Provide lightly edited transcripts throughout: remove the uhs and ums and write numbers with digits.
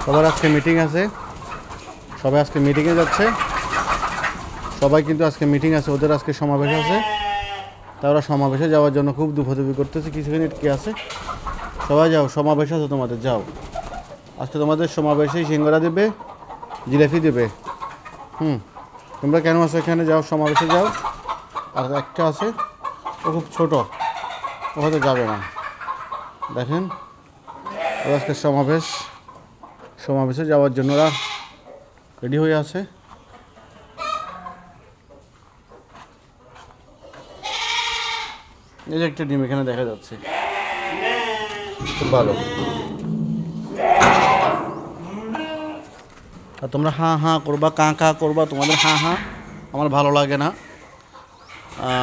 সবার আজকে মিটিং আছে, সবাই আজকে মিটিংয়ে যাচ্ছে। সবাই কিন্তু আজকে মিটিং আছে, ওদের আজকে সমাবেশ আছে। তারা সমাবেশে যাওয়ার জন্য খুব দুফাদুফি করতেছে। কিছু মিনিট কি আছে, সবাই যাও, সমাবেশ আছে তোমাদের, যাও। আজকে তোমাদের সমাবেশে সিঙ্গারা দেবে, জিলাপি দেবে। তোমরা কেন আছো এখানে? যাও, সমাবেশে যাও। আর একটা আছে, ও খুব ছোটো, ও হয়তো যাবে না। দেখেন আজকে সমাবেশে যাওয়ার জন্য ওরা রেডি হয়ে আছে। এই যে একটা ডিম এখানে দেখা যাচ্ছে, খুব ভালো। আর তোমরা হাঁ হাঁ করবা, কাঁ কাঁ করবা, তোমাদের হাঁ হাঁ আমার ভালো লাগে না।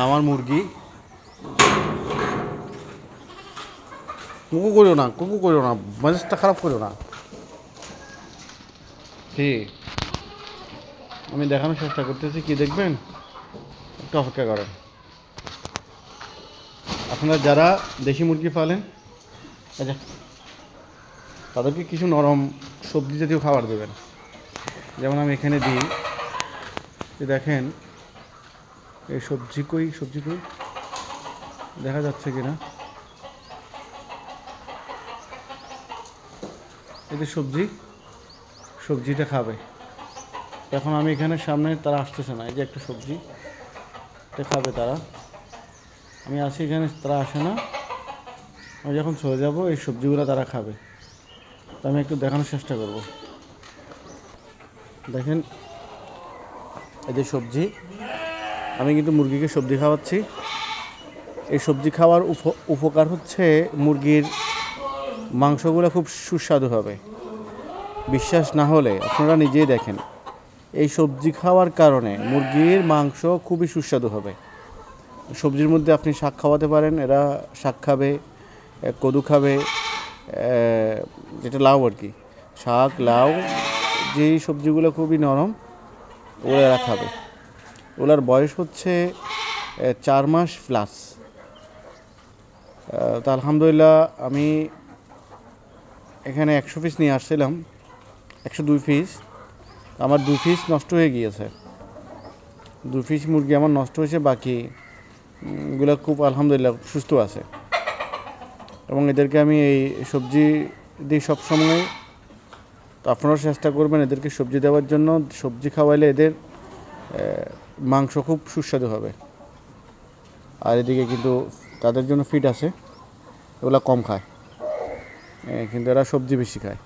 আমার মুরগি কুকু করো না, কুকু করো না, মেজাজটা খারাপ করো না। ঠিক, আমি দেখানোর চেষ্টা করতেছি, কি দেখবেন একটু অপেক্ষা করেন। আপনারা যারা দেশি মুরগি পালেন, আচ্ছা, তাদেরকে কিছু নরম সবজি জাতীয় খাবার দেবেন। যেমন আমি এখানে দিই, দেখেন এই সবজি কই দেখা যাচ্ছে কিনা, এদের সবজিটা খাবে। এখন আমি এখানে সামনে, তারা আসতেছে না। এই যে একটা সবজি, এটা খাবে তারা। আমি আসি এখানে, তারা আসে না। আমি যখন চলে যাব এই সবজিগুলো তারা খাবে। তো আমি একটু দেখানোর চেষ্টা করব। দেখেন এই যে সবজি, আমি কিন্তু মুরগিকে সবজি খাওয়াচ্ছি। এই সবজি খাওয়ার উপকার হচ্ছে মুরগির মাংসগুলো খুব সুস্বাদু হবে। বিশ্বাস না হলে আপনারা নিজেই দেখেন, এই সবজি খাওয়ার কারণে মুরগির মাংস খুবই সুস্বাদু হবে। সবজির মধ্যে আপনি শাক খাওয়াতে পারেন, এরা শাক খাবে, কদু খাবে, যেটা লাউ আর কি, শাক লাউ, যেই সবজিগুলো খুবই নরম, ওগুলো এরা খাবে। ওগুলার বয়স হচ্ছে 4 মাস প্লাস। তা আলহামদুলিল্লাহ আমি এখানে 100 পিস নিয়ে আসছিলাম, 102 পিস। আমার 2 পিস নষ্ট হয়ে গিয়েছে। 2 পিস মুরগি আমার নষ্ট হয়েছে, বাকিগুলো খুব আলহামদুলিল্লাহ সুস্থ আছে। এবং এদেরকে আমি এই সবজি দিই সবসময়। তো আপনারাও চেষ্টা করবেন এদেরকে সবজি দেওয়ার জন্য। সবজি খাওয়াইলে এদের মাংস খুব সুস্বাদু হবে। আর এদিকে কিন্তু তাদের জন্য ফিড আছে, এগুলো কম খায়, কিন্তু এরা সবজি বেশি খায়।